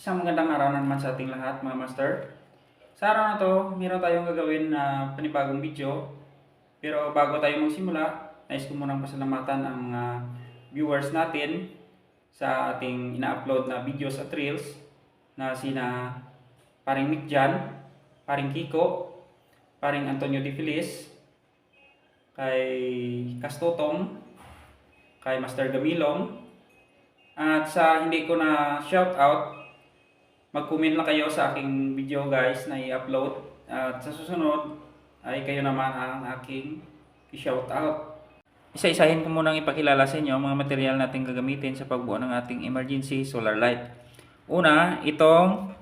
Isang magandang araw na naman sa ating lahat mga master. Sa araw na to, meron tayong gagawin na panibagong video. Pero bago tayo magsimula, nais ko munang pasalamatan ang mga viewers natin sa ating ina-upload na videos at reels na sina paring Mick Jan, paring Kiko, paring Antonio De Feliz, kay Kastutong, kay Master Gamilong, at sa hindi ko na shout out, mag-comment lang kayo sa aking video guys na i-upload, at sa susunod ay kayo naman ang aking i-shout out. Isa-isahin ko munang ipakilala sa inyo ang mga material natin gagamitin sa pagbuo ng ating emergency solar light. Una, itong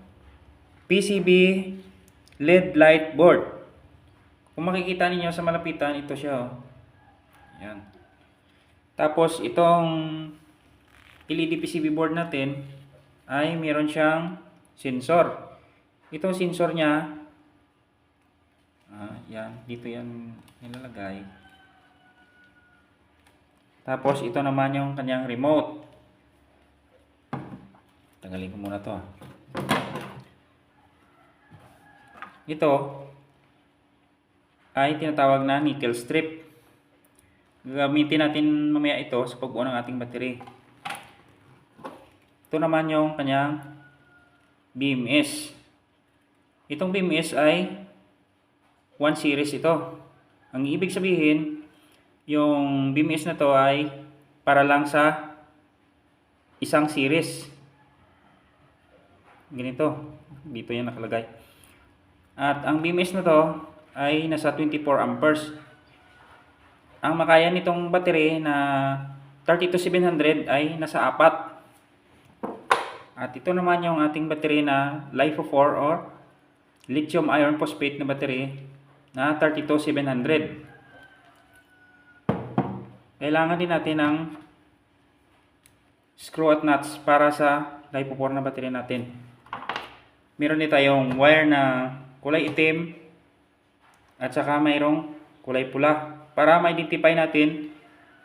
PCB LED light board. Kung makikita ninyo sa malapitan, ito siya. Yan. Tapos itong LED PCB board natin ay meron siyang sensor. Itong sensor niya, yan, dito yan nilalagay. Tapos ito naman yung kanyang remote. Tanggalin ko muna to. Ito ay tinatawag na nickel strip. Gagamitin natin mamaya ito sa pagbuo ng ating battery. Ito naman yung kanyang BMS. Itong BMS ay 1 series ito. Ang ibig sabihin, yung BMS na to ay para lang sa isang series. Ganito. Dito yan nakalagay. At ang BMS na to ay nasa 24 amperes. Ang makaya nitong battery na 32700 ay nasa 4. At ito naman yung ating battery na LiFePO4 or lithium iron phosphate na battery na 32700. Kailangan din natin ng screw at nuts para sa LiFePO4 na battery natin. Meron din tayong wire na kulay itim at saka mayroong kulay pula para ma-identify natin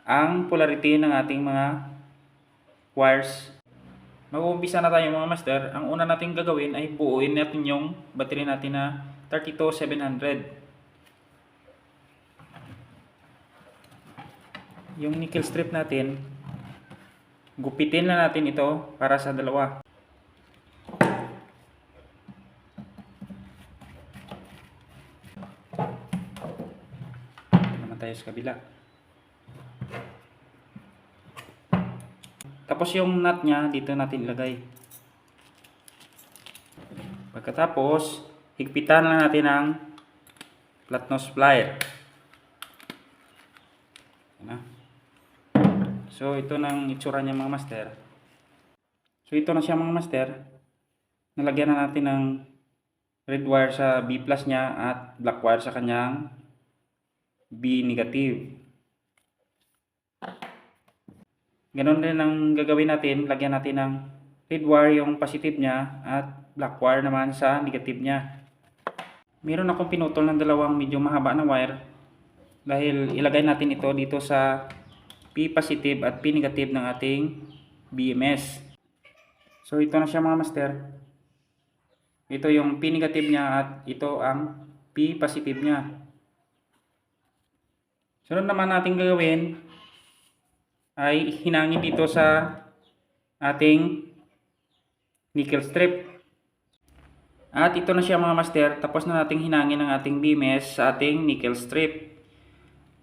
ang polarity ng ating mga wires. Mag-uumpisa na tayo mga master. Ang una natin gagawin ay buuin natin yung battery natin na 32700. Yung nickel strip natin, gupitin na natin ito para sa dalawa. Naman tayo sa kabila. Tapos yung nut nya dito natin ilagay. Pagkatapos, higpitan lang natin ang flat nose plier. So ito nang itsura niya mga master. So ito na siya mga master. Nalagyan na natin ng red wire sa B plus niya at black wire sa kanyang B negative. Ganon din ang gagawin natin. Lagyan natin ng red wire yung positive niya at black wire naman sa negative niya. Meron akong pinutol ng dalawang medyo mahaba na wire dahil ilagay natin ito dito sa P positive at P negative ng ating BMS. So ito na siya mga master. Ito yung P negative niya at ito ang P positive niya. Sunod naman natin gagawin ay hinangin dito sa ating nickel strip. At ito na siya mga master. Tapos na nating hinangin ang ating BMS sa ating nickel strip.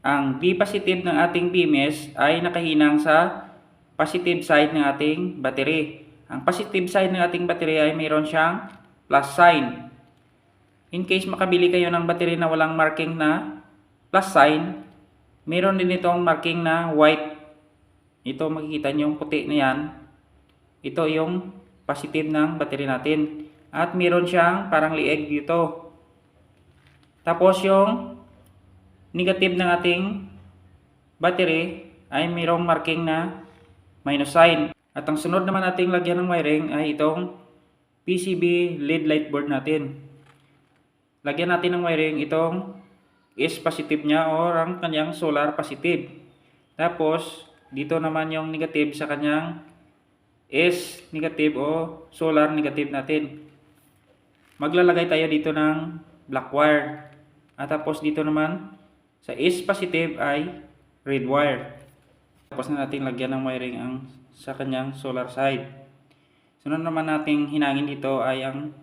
Ang B positive ng ating BMS ay nakahinang sa positive side ng ating battery. Ang positive side ng ating battery ay mayroon siyang plus sign. In case makabili kayo ng battery na walang marking na plus sign, mayroon din itong marking na white. Ito makikita nyo yung puti na yan. Ito yung positive ng battery natin. At mayroon siyang parang lieg dito. Tapos yung negative ng ating battery ay mayroong marking na minus sign. At ang sunod naman nating lagyan ng wiring ay itong PCB LED light board natin. Lagyan natin ng wiring itong S positive niya or ang kanyang solar positive. Tapos dito naman yung negative sa kanyang is negative o solar negative natin. Maglalagay tayo dito ng black wire. At tapos dito naman sa is positive ay red wire. Tapos na natin lagyan ng wiring ang sa kanyang solar side. Sunod naman nating hinangin dito ay ang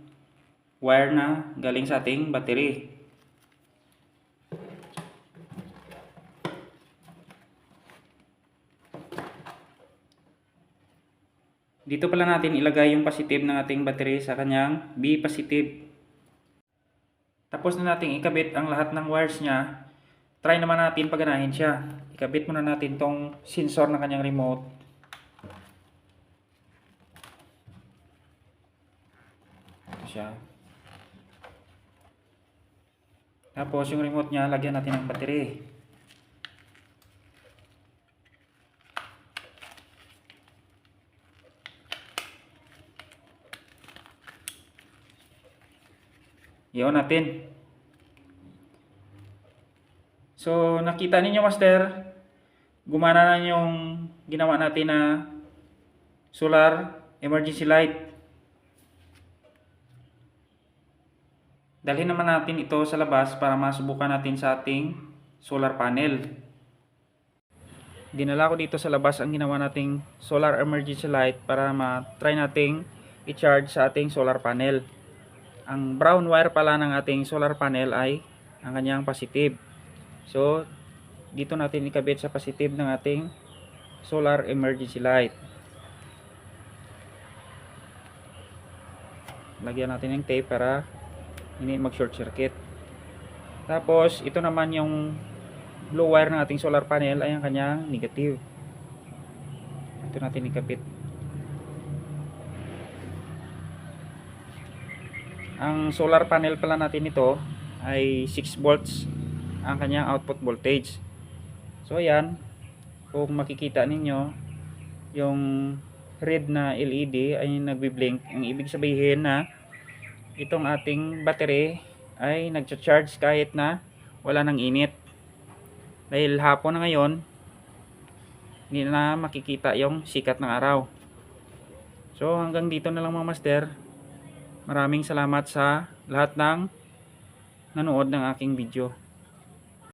wire na galing sa ating battery. Dito pala natin ilagay yung positive ng ating battery sa kanyang B positive. Tapos na natin ikabit ang lahat ng wires niya. Try naman natin paganahin siya. Ikabit muna natin tong sensor ng kanyang remote. Ito siya. Tapos yung remote niya, lagyan natin ng battery. I-on natin. So, nakita ninyo master, gumana na yung ginawa natin na solar emergency light. Dalhin naman natin ito sa labas para masubukan natin sa ating solar panel. Dinala ko dito sa labas ang ginawa nating solar emergency light para ma-try nating i-charge sa ating solar panel. Ang brown wire pala ng ating solar panel ay ang kanyang positive. So, dito natin ikabit sa positive ng ating solar emergency light. Lagyan natin ng tape para hindi mag-short circuit. Tapos, ito naman yung blue wire ng ating solar panel ay ang kanyang negative. Ito natin ikabit. Ang solar panel pala natin ito ay 6 volts ang kanyang output voltage. So ayan, kung makikita ninyo yung red na LED ay nagbi-blink. Ang ibig sabihin na itong ating battery ay nagcha-charge kahit na wala nang init. Dahil hapon na ngayon, hindi na makikita yung sikat ng araw. So hanggang dito na lang mga master. Maraming salamat sa lahat ng nanood ng aking video.